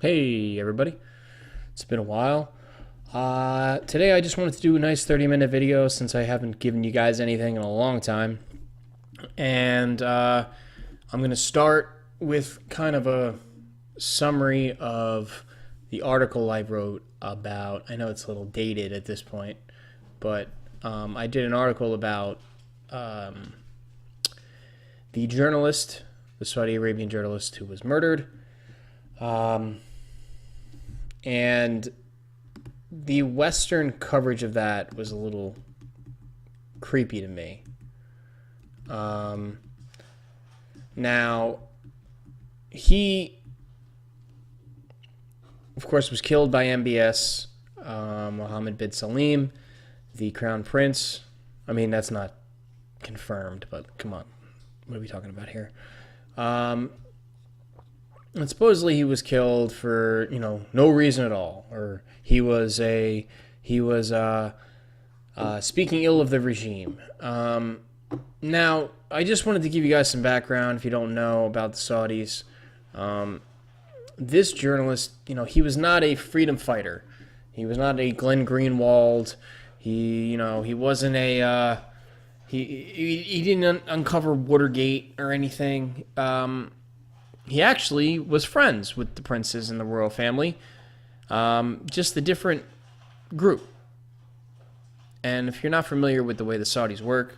Hey everybody, it's been a while. Today I just wanted to do a nice 30-minute video since I haven't given you guys anything in a long time. And I'm going to start with kind of a summary of the article I wrote about. I know it's a little dated at this point, but I did an article about the journalist, the Saudi Arabian journalist who was murdered. And the Western coverage of that was a little creepy to me. Now, he, of course, was killed by MBS, Mohammed bin Salim, the crown prince. I mean, that's not confirmed, but come on. What are we talking about here? And supposedly he was killed for no reason at all, or he was speaking ill of the regime. Now I just wanted to give you guys some background if you don't know about the Saudis. This journalist, he was not a freedom fighter. He was not a Glenn Greenwald. He wasn't a he didn't uncover Watergate or anything. He actually was friends with the princes and the royal family, just a different group. And if you're not familiar with the way the Saudis work,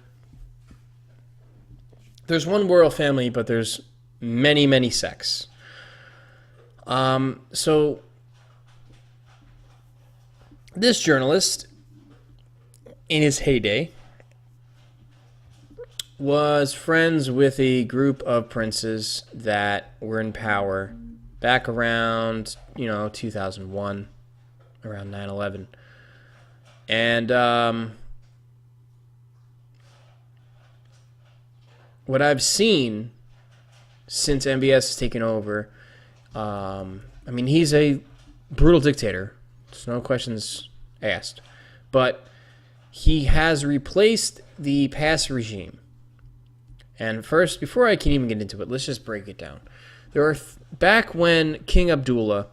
there's one royal family, but there's many, many sects. So this journalist, in his heyday, was friends with a group of princes that were in power back around, 2001, around 9/11. And what I've seen since MBS has taken over, he's a brutal dictator. There's no questions asked. But he has replaced the past regime. And first, before I can even get into it, let's just break it down. Back when King Abdullah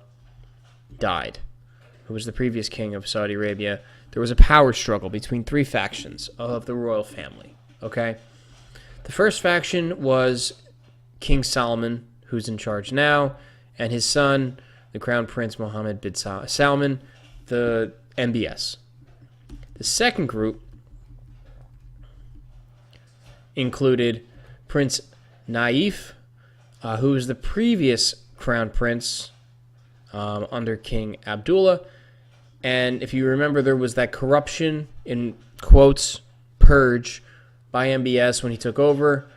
died, who was the previous king of Saudi Arabia, there was a power struggle between three factions of the royal family. Okay? The first faction was King Salman, who's in charge now, and his son, the Crown Prince Mohammed bin Salman, the MBS. The second group included Prince Naif, who was the previous crown prince under King Abdullah. And if you remember, there was that corruption, in quotes, purge by MBS when he took over,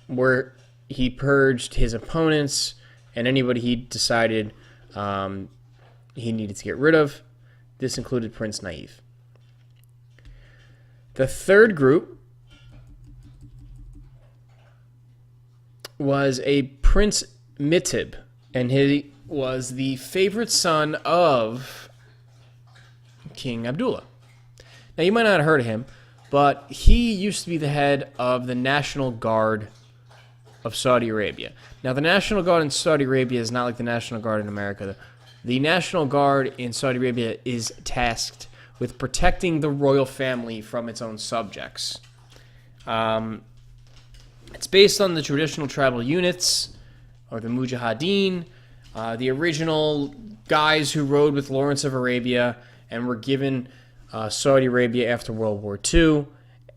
where he purged his opponents and anybody he decided he needed to get rid of. This included Prince Naif. The third group was a Prince Mitib, and he was the favorite son of King Abdullah. Now, you might not have heard of him, but he used to be the head of the National Guard of Saudi Arabia. Now, the National Guard in Saudi Arabia is not like the National Guard in America. The National Guard in Saudi Arabia is tasked with protecting the royal family from its own subjects. It's based on the traditional tribal units, or the Mujahideen, the original guys who rode with Lawrence of Arabia and were given Saudi Arabia after World War II,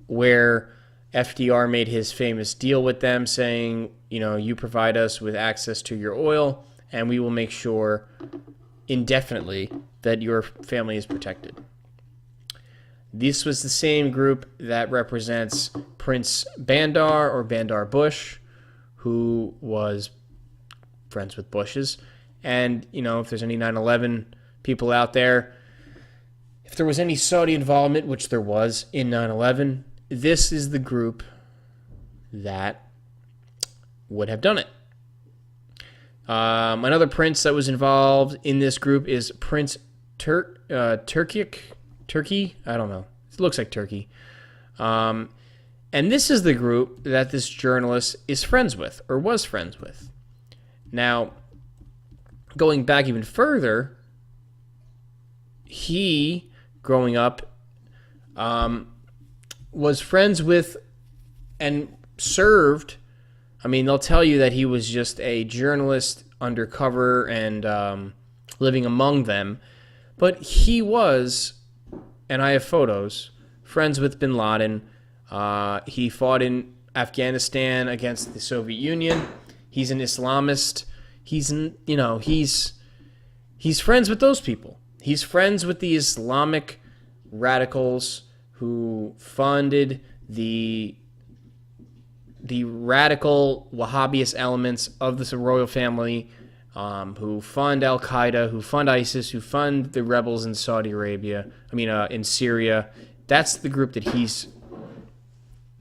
where FDR made his famous deal with them saying, you provide us with access to your oil, and we will make sure indefinitely that your family is protected. This was the same group that represents Prince Bandar, or Bandar Bush, who was friends with Bushes. And, if there's any 9/11 people out there, if there was any Saudi involvement, which there was in 9/11, this is the group that would have done it. Another prince that was involved in this group is Prince Turkey? I don't know. It looks like Turkey. And this is the group that this journalist is friends with, or was friends with. Now, going back even further, he, growing up, was friends with and served. I mean, they'll tell you that he was just a journalist undercover and living among them. But he was, and I have photos, friends with bin Laden. He fought in Afghanistan against the Soviet Union. He's an Islamist. He's friends with those people. He's friends with the Islamic radicals who funded the radical Wahhabist elements of the royal family, who fund Al-Qaeda, who fund ISIS, who fund the rebels in Saudi Arabia, in Syria. That's the group that he's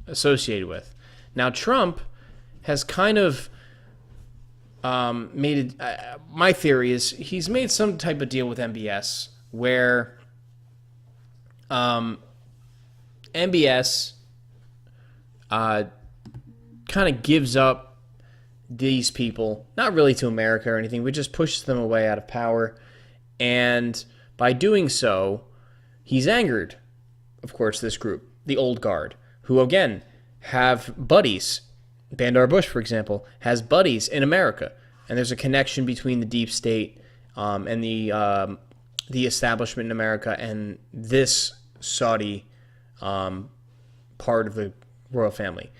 associated with. Now, Trump has kind of made it, my theory is he's made some type of deal with MBS where MBS kind of gives up these people, not really to America or anything, but just pushes them away out of power. And by doing so, he's angered, of course, this group, the old guard, who, again, have buddies. Bandar Bush, for example, has buddies in America. And there's a connection between the deep state and the establishment in America and this Saudi part of the royal family.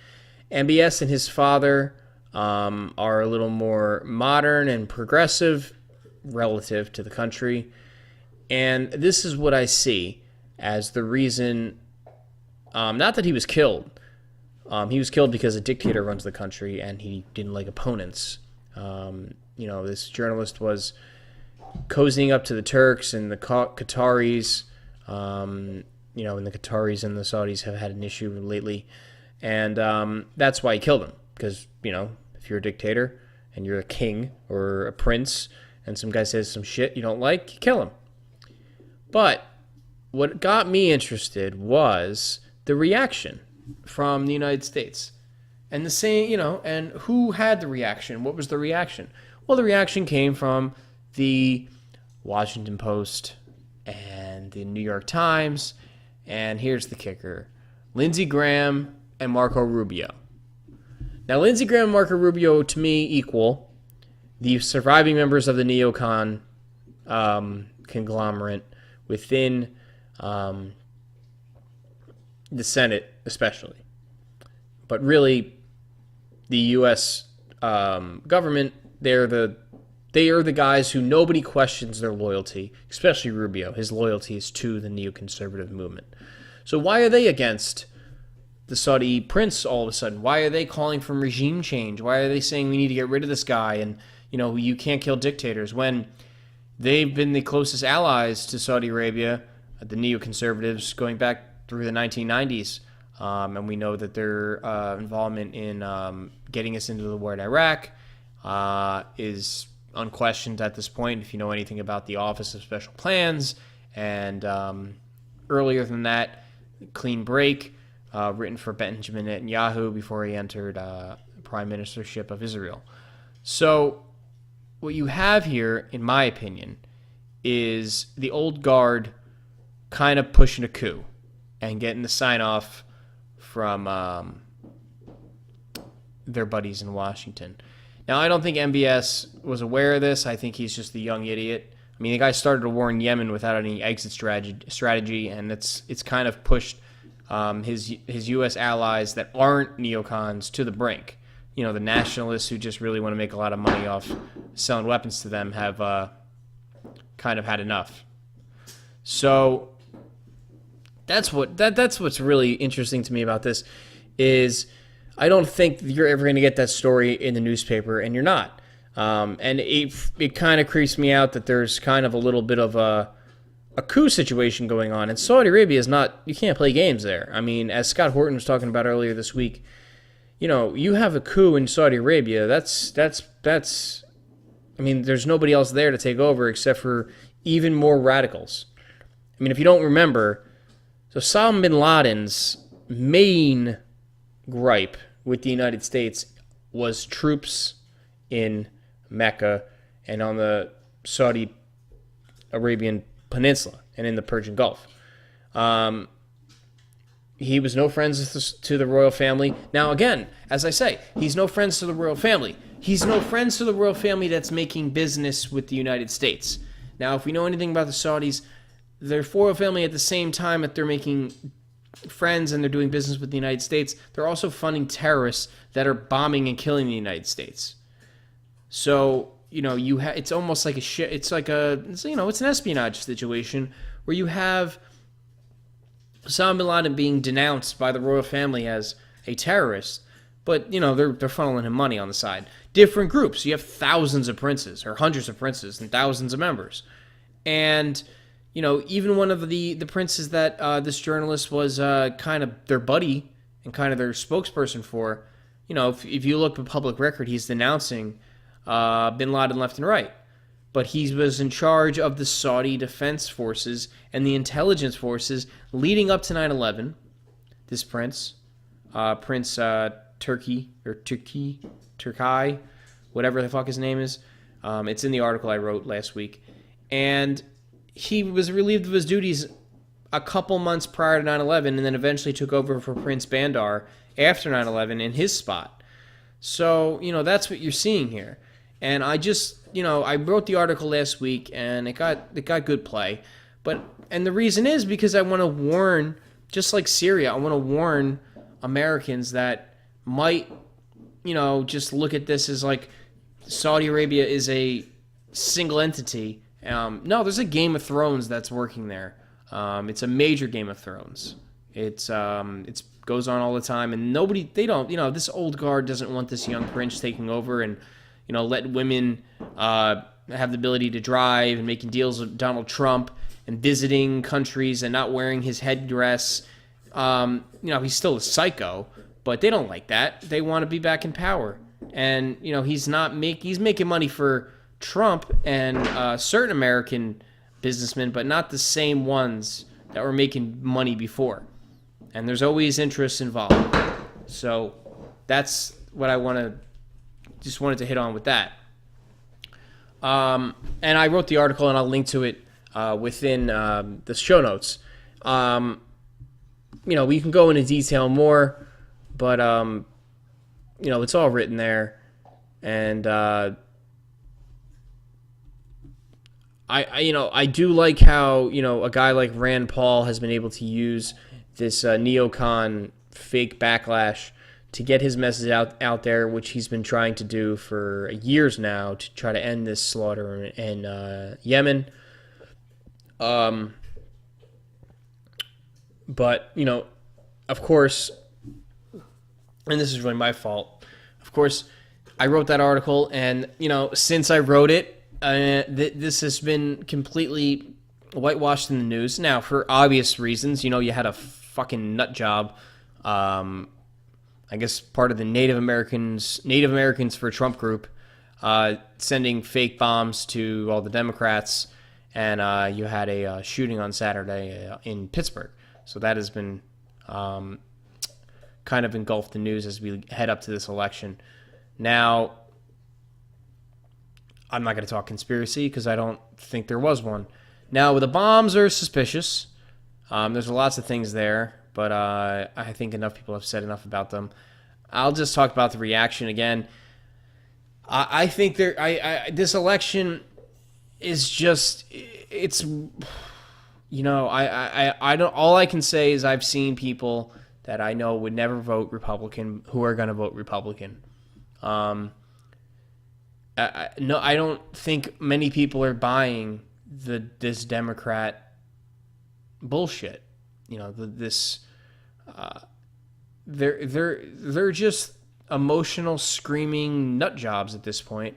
MBS and his father are a little more modern and progressive relative to the country. And this is what I see as the reason, not that he was killed. He was killed because a dictator runs the country and he didn't like opponents. This journalist was cozying up to the Turks and the Qataris. And the Qataris and the Saudis have had an issue lately. And that's why he killed him. Because, if you're a dictator and you're a king or a prince and some guy says some shit you don't like, you kill him. But what got me interested was the reaction from the United States. And the same, and who had the reaction? What was the reaction? Well, the reaction came from the Washington Post and the New York Times. And here's the kicker: Lindsey Graham and Marco Rubio. Now, Lindsey Graham and Marco Rubio, to me, equal the surviving members of the neocon conglomerate within the Senate, especially. But really, the U.S. Government, they are the guys who nobody questions their loyalty, especially Rubio. His loyalty is to the neoconservative movement. So why are they against the Saudi prince all of a sudden? Why are they calling for regime change? Why are they saying we need to get rid of this guy and, you can't kill dictators, when they've been the closest allies to Saudi Arabia, the neoconservatives, going back through the 1990s? And we know that their involvement in getting us into the war in Iraq is unquestioned at this point, if you know anything about the Office of Special Plans. And earlier than that, Clean Break, written for Benjamin Netanyahu before he entered prime ministership of Israel. So what you have here, in my opinion, is the old guard kind of pushing a coup and getting the sign-off from their buddies in Washington. Now, I don't think MBS was aware of this. I think he's just a young idiot. I mean, the guy started a war in Yemen without any exit strategy, and it's kind of pushed his U.S. allies that aren't neocons to the brink. The nationalists who just really want to make a lot of money off selling weapons to them have kind of had enough. So that's what's really interesting to me about this is I don't think you're ever going to get that story in the newspaper, and you're not. And it kind of creeps me out that there's kind of a little bit of a coup situation going on. And Saudi Arabia is not, you can't play games there. I mean, as Scott Horton was talking about earlier this week, you have a coup in Saudi Arabia. That's I mean, there's nobody else there to take over except for even more radicals. I mean, if you don't remember, so Osama bin Laden's main gripe with the United States was troops in Mecca and on the Saudi Arabian Peninsula and in the Persian Gulf. He was no friends to the royal family. Now, again, as I say, he's no friends to the royal family. He's no friends to the royal family that's making business with the United States. Now, if we know anything about the Saudis, their royal family at the same time that they're making friends and they're doing business with the United States, they're also funding terrorists that are bombing and killing the United States. So, it's almost like it's an espionage situation where you have Osama bin Laden being denounced by the royal family as a terrorist, but they're funneling him money on the side. Different groups. You have thousands of princes or hundreds of princes and thousands of members, and even one of the princes that this journalist was kind of their buddy and kind of their spokesperson for. If you look at public record, he's denouncing bin Laden left and right. But he was in charge of the Saudi Defense Forces and the intelligence forces leading up to 9/11. This Prince Turki, whatever the fuck his name is. It's in the article I wrote last week. And he was relieved of his duties a couple months prior to 9/11 and then eventually took over for Prince Bandar after 9/11 in his spot. So, that's what you're seeing here. And I just, I wrote the article last week and it got good play. And the reason is because I want to warn, just like Syria, I want to warn Americans that might, just look at this as like Saudi Arabia is a single entity. No, there's a Game of Thrones that's working there. It's a major Game of Thrones. It's goes on all the time, and this old guard doesn't want this young prince taking over and let women have the ability to drive and making deals with Donald Trump and visiting countries and not wearing his headdress. He's still a psycho, but they don't like that. They want to be back in power, and he's making money for Trump and certain American businessmen, but not the same ones that were making money before. And there's always interests involved. So that's what I wanted to hit on with that. And I wrote the article, and I'll link to it within the show notes. We can go into detail more, but it's all written there, and I do like how a guy like Rand Paul has been able to use this neocon fake backlash to get his message out there, which he's been trying to do for years now to try to end this slaughter in Yemen. But, of course, and this is really my fault, of course, I wrote that article, and, since I wrote it, this has been completely whitewashed in the news. Now, for obvious reasons, you had a fucking nut job, I guess part of the Native Americans for Trump group, sending fake bombs to all the Democrats, and you had a shooting on Saturday in Pittsburgh. So that has been kind of engulfed the news as we head up to this election. Now, I'm not going to talk conspiracy because I don't think there was one. Now, the bombs are suspicious. There's lots of things there, but I think enough people have said enough about them. I'll just talk about the reaction again. I think this election is just, it's, I don't, all I can say is I've seen people that I know would never vote Republican who are going to vote Republican. I don't think many people are buying this Democrat bullshit. They're just emotional, screaming nut jobs at this point.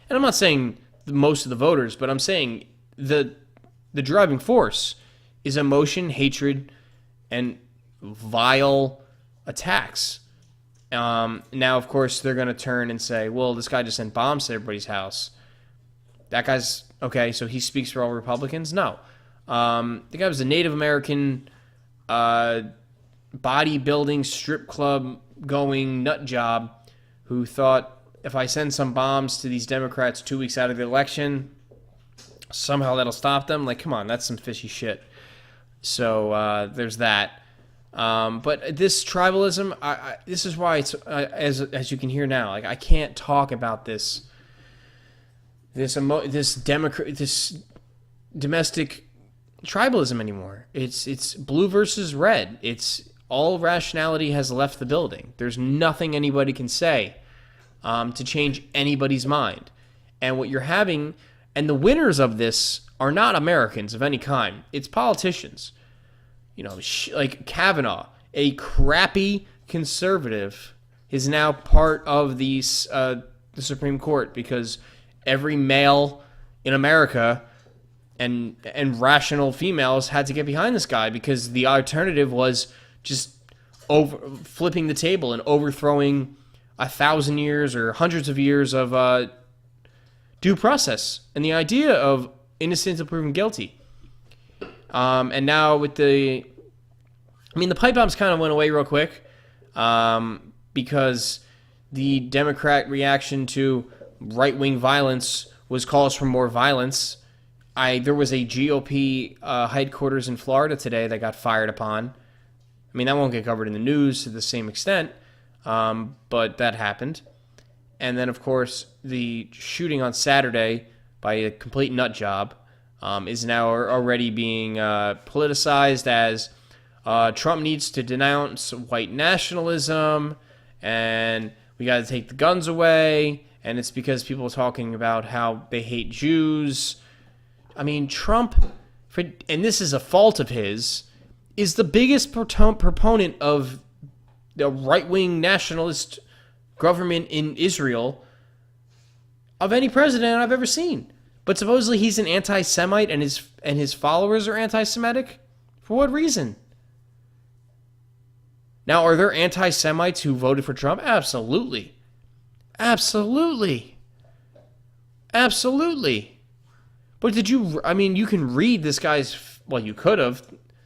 And I'm not saying most of the voters, but I'm saying the driving force is emotion, hatred, and vile attacks. Now, of course, they're going to turn and say, well, this guy just sent bombs to everybody's house. That guy's, okay, so he speaks for all Republicans? No. The guy was a Native American bodybuilding, strip club going nut job who thought, if I send some bombs to these Democrats 2 weeks out of the election, somehow that'll stop them. Like, come on, that's some fishy shit. So there's that. But this tribalism, this is why it's as you can hear now. Like, I can't talk about this domestic tribalism anymore. It's blue versus red. It's all rationality has left the building. There's nothing anybody can say to change anybody's mind. And what you're having, and the winners of this are not Americans of any kind. It's politicians. You know, like Kavanaugh, a crappy conservative, is now part of the Supreme Court because every male in America and rational females had to get behind this guy because the alternative was just flipping the table and overthrowing 1,000 years or hundreds of years of due process and the idea of innocent until proven guilty. And now with the pipe bombs kind of went away real quick because the Democrat reaction to right-wing violence was calls for more violence. There was a GOP headquarters in Florida today that got fired upon. I mean, that won't get covered in the news to the same extent, but that happened. And then, of course, the shooting on Saturday by a complete nut job is now already being politicized as Trump needs to denounce white nationalism, and we got to take the guns away, and it's because people are talking about how they hate Jews. I mean, Trump, and this is a fault of his, is the biggest proponent of the right-wing nationalist government in Israel of any president I've ever seen. But supposedly he's an anti-Semite and his followers are anti-Semitic? For what reason? Now, are there anti-Semites who voted for Trump? Absolutely. Absolutely. Absolutely. But you can read this guy's, well, you could have,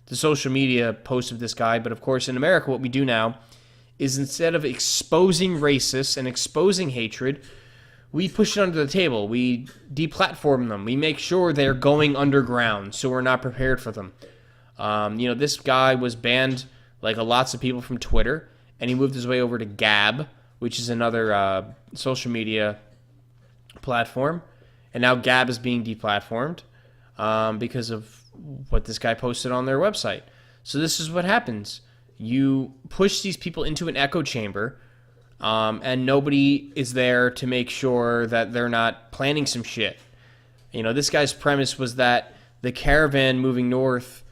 the social media post of this guy, but of course in America what we do now is instead of exposing racists and exposing hatred, we push it under the table. We deplatform them. We make sure they're going underground so we're not prepared for them. This guy was banned, like lots of people, from Twitter, and he moved his way over to Gab, which is another social media platform. And now Gab is being deplatformed because of what this guy posted on their website. So this is what happens. You push these people into an echo chamber, and nobody is there to make sure that they're not planning some shit. This guy's premise was that the caravan moving north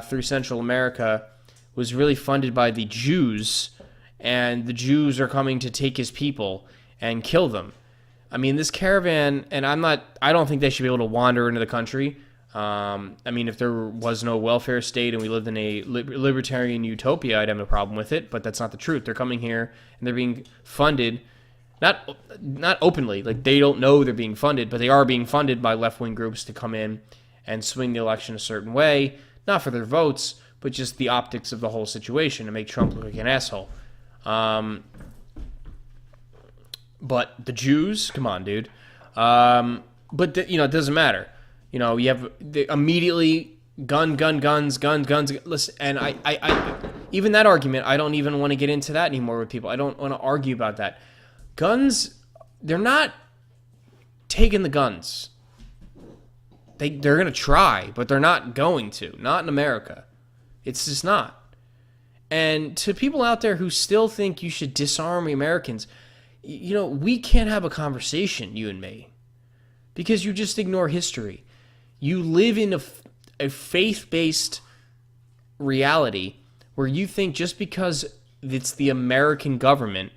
through Central America was really funded by the Jews, and the Jews are coming to take his people and kill them. I mean, this caravan, and I don't think they should be able to wander into the country. If there was no welfare state and we lived in a libertarian utopia, I'd have no problem with it, but that's not the truth. They're coming here and they're being funded, not openly, like they don't know they're being funded, but they are being funded by left-wing groups to come in and swing the election a certain way, not for their votes, but just the optics of the whole situation to make Trump look like an asshole. But the Jews, come on, dude. It doesn't matter. You have immediately guns. Listen, and I even that argument, I don't even want to get into that anymore with people. I don't want to argue about that. Guns, they're not taking the guns. They're going to try, but they're not going to. Not in America. It's just not. And to people out there who still think you should disarm the Americans, we can't have a conversation, you and me, because you just ignore history. You live in a faith-based reality where you think just because it's the American government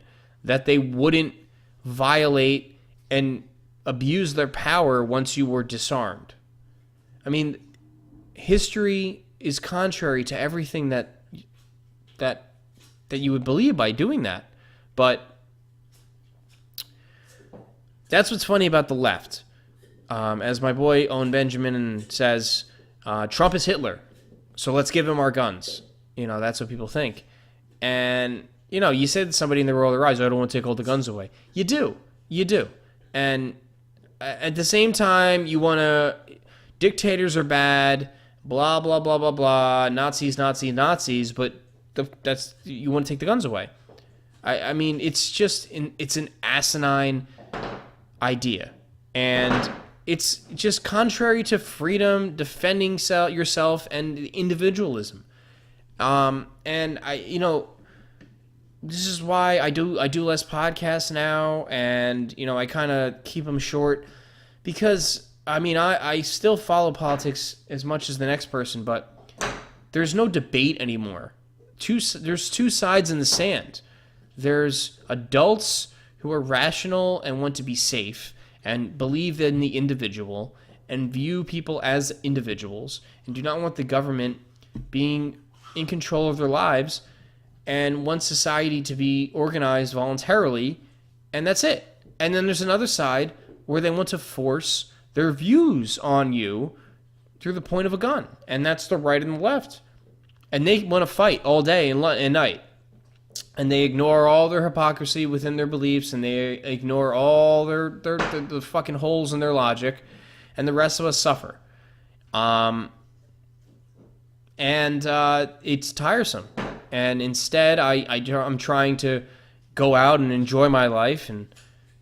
that they wouldn't violate and abuse their power once you were disarmed. I mean, history is contrary to everything that you would believe by doing that. But that's what's funny about the left. As my boy Owen Benjamin says, Trump is Hitler, so let's give him our guns. That's what people think. And, you say to somebody and they roll their eyes, I don't want to take all the guns away. You do. And at the same time, you want to, dictators are bad, blah, blah, blah, blah, blah, Nazis, Nazis, Nazis, but you want to take the guns away. I mean, it's an asinine idea. And it's just contrary to freedom, defending yourself, and individualism. And this is why I do less podcasts now, and I kind of keep them short, because I still follow politics as much as the next person, but there's no debate anymore. There's two sides in the sand. There's adults who are rational and want to be safe and believe in the individual and view people as individuals and do not want the government being in control of their lives and want society to be organized voluntarily, and that's it. And then there's another side where they want to force their views on you through the point of a gun, and that's the right and the left. And they want to fight all day and night. And they ignore all their hypocrisy within their beliefs, and they ignore all the fucking holes in their logic, and the rest of us suffer. It's tiresome. And instead, I'm trying to go out and enjoy my life, and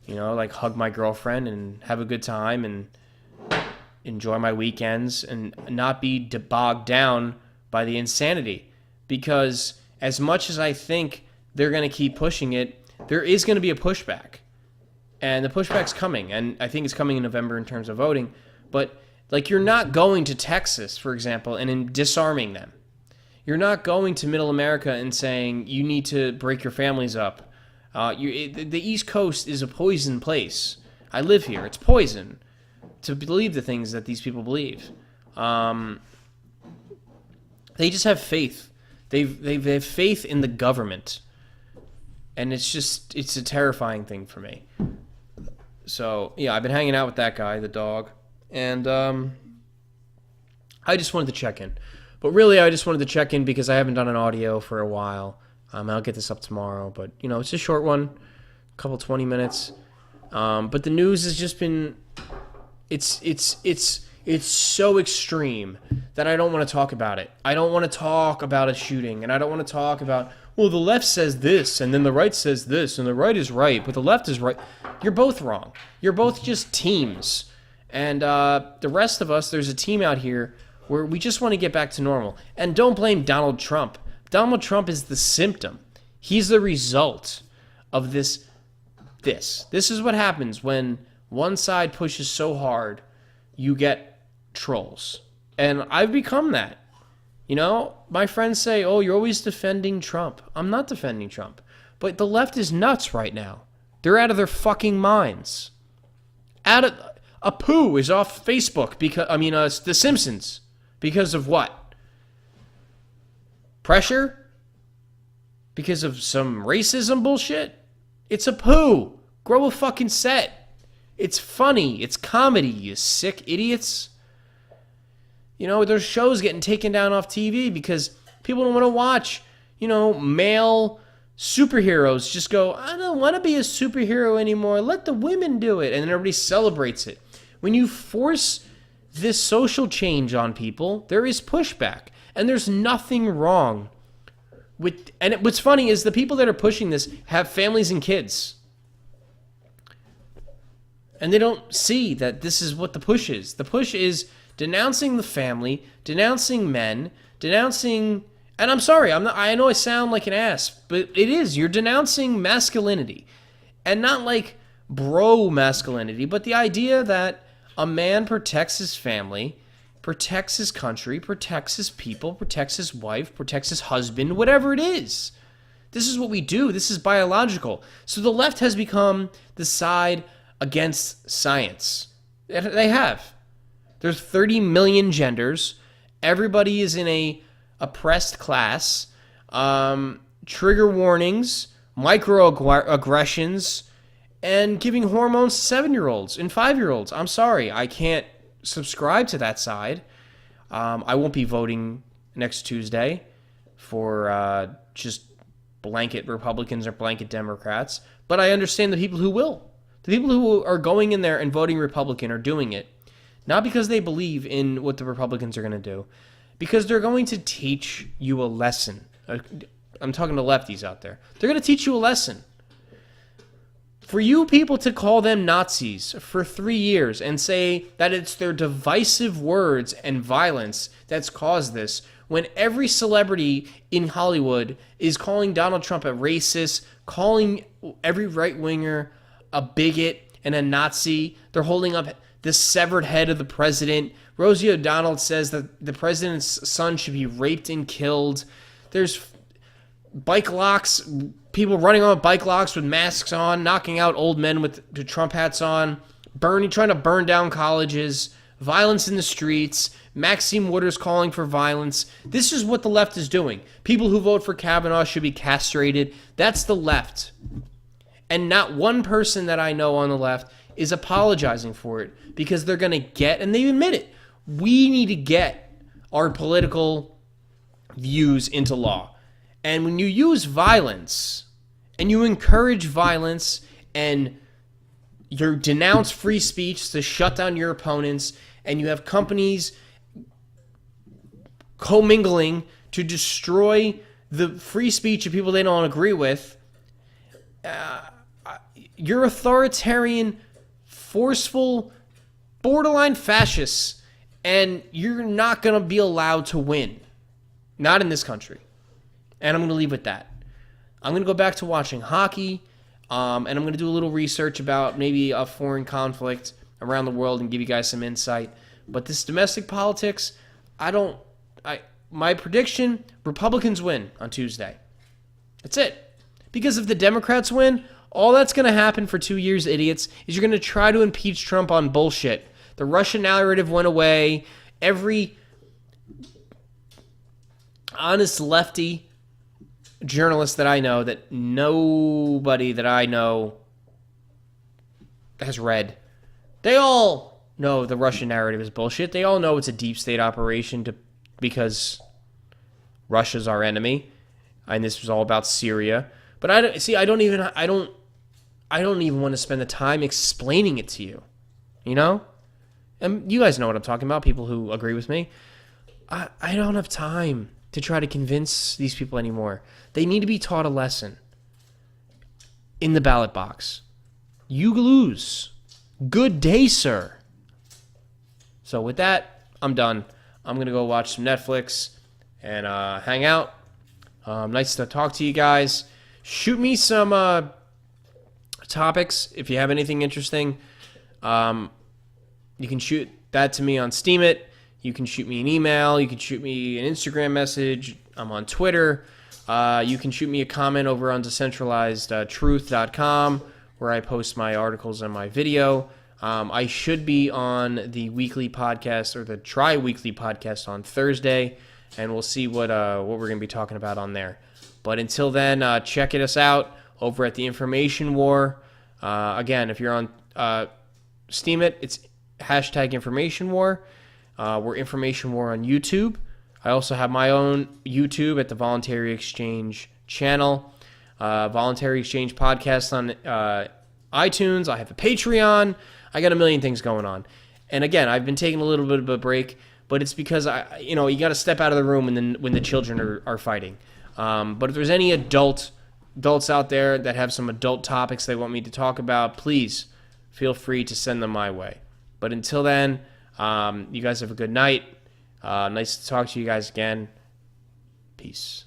hug my girlfriend and have a good time and enjoy my weekends and not be bogged down by the insanity. Because as much as I think they're going to keep pushing it, there is going to be a pushback. And the pushback's coming. And I think it's coming in November in terms of voting. But, you're not going to Texas, for example, and disarming them. You're not going to Middle America and saying, you need to break your families up. The East Coast is a poison place. I live here. It's poison to believe the things that these people believe. They just have faith. They have faith in the government. And it's a terrifying thing for me. So, yeah, I've been hanging out with that guy, the dog. And I just wanted to check in. But really, I just wanted to check in because I haven't done an audio for a while. I'll get this up tomorrow. But, it's a short one. A couple 20 minutes. But the news has just been... It's so extreme that I don't want to talk about it. I don't want to talk about a shooting. And I don't want to talk about... Well, the left says this, and then the right says this, and the right is right, but the left is right. You're both wrong. You're both just teams. And the rest of us, there's a team out here where we just want to get back to normal. And don't blame Donald Trump. Donald Trump is the symptom. He's the result of this. This is what happens when one side pushes so hard, you get trolls. And I've become that. My friends say, oh, you're always defending Trump. I'm not defending Trump. But the left is nuts right now. They're out of their fucking minds. Apu is off Facebook because, The Simpsons. Because of what? Pressure? Because of some racism bullshit? It's Apu. Grow a fucking set. It's funny. It's comedy, you sick idiots. There's shows getting taken down off TV because people don't want to watch, male superheroes just go, I don't want to be a superhero anymore. Let the women do it. And then everybody celebrates it. When you force this social change on people, there is pushback. And there's nothing wrong with... And what's funny is the people that are pushing this have families and kids. And they don't see that this is what the push is. The push is... denouncing the family, denouncing men, denouncing... And I'm sorry, I know I sound like an ass, but it is. You're denouncing masculinity. And not like bro masculinity, but the idea that a man protects his family, protects his country, protects his people, protects his wife, protects his husband, whatever it is. This is what we do. This is biological. So the left has become the side against science. They have. There's 30 million genders. Everybody is in a oppressed class. Trigger warnings, microaggressions, and giving hormones to 7-year-olds and 5-year-olds. I'm sorry, I can't subscribe to that side. I won't be voting next Tuesday for just blanket Republicans or blanket Democrats, but I understand the people who will. The people who are going in there and voting Republican are doing it Not because they believe in what the Republicans are going to do, because they're going to teach you a lesson. I'm talking to lefties out there. They're going to teach you a lesson. For you people to call them Nazis for 3 years and say that it's their divisive words and violence that's caused this, when every celebrity in Hollywood is calling Donald Trump a racist, calling every right-winger a bigot and a Nazi. They're holding up the severed head of the president. Rosie O'Donnell says that the president's son should be raped and killed. There's bike locks, people running on bike locks with masks on, knocking out old men with the Trump hats on, trying to burn down colleges, violence in the streets, Maxine Waters calling for violence. This is what the left is doing. People who vote for Kavanaugh should be castrated. That's the left. And not one person that I know on the left is apologizing for it, because they're going to get, and they admit it, we need to get our political views into law. And when you use violence and you encourage violence and you denounce free speech to shut down your opponents, and you have companies commingling to destroy the free speech of people they don't agree with, you're authoritarian, forceful, borderline fascists, and you're not going to be allowed to win. Not in this country. And I'm going to leave with that. I'm going to go back to watching hockey, and I'm going to do a little research about maybe a foreign conflict around the world and give you guys some insight. But this domestic politics, my prediction, Republicans win on Tuesday. That's it. Because if the Democrats win, all that's going to happen for 2 years, idiots, is you're going to try to impeach Trump on bullshit. The Russian narrative went away. Every honest lefty journalist that I know, that nobody that I know has read, they all know the Russian narrative is bullshit. They all know it's a deep state operation because Russia's our enemy, and this was all about Syria. But I don't even want to spend the time explaining it to you. You know? And you guys know what I'm talking about, people who agree with me. I don't have time to try to convince these people anymore. They need to be taught a lesson in the ballot box. You lose. Good day, sir. So with that, I'm done. I'm going to go watch some Netflix and hang out. Nice to talk to you guys. Shoot me some topics if you have anything interesting. You can shoot that to me on Steemit. You can shoot me an email. You can shoot me an Instagram message. I'm on Twitter. You can shoot me a comment over on decentralizedtruth.com, where I post my articles and my video. I should be on the weekly podcast, or the tri-weekly podcast, on Thursday, and we'll see what we're going to be talking about on there. But until then, check us out over at the Information War. Again, if you're on Steemit, it's #InformationWar. We're Information War on YouTube. I also have my own YouTube at the Voluntary Exchange channel. Voluntary Exchange podcast on iTunes. I have a Patreon. I got a million things going on. And again, I've been taking a little bit of a break, but it's because you got to step out of the room when the children are fighting. But if there's any adults out there that have some adult topics they want me to talk about, please feel free to send them my way. But until then, you guys have a good night. Nice to talk to you guys again. Peace.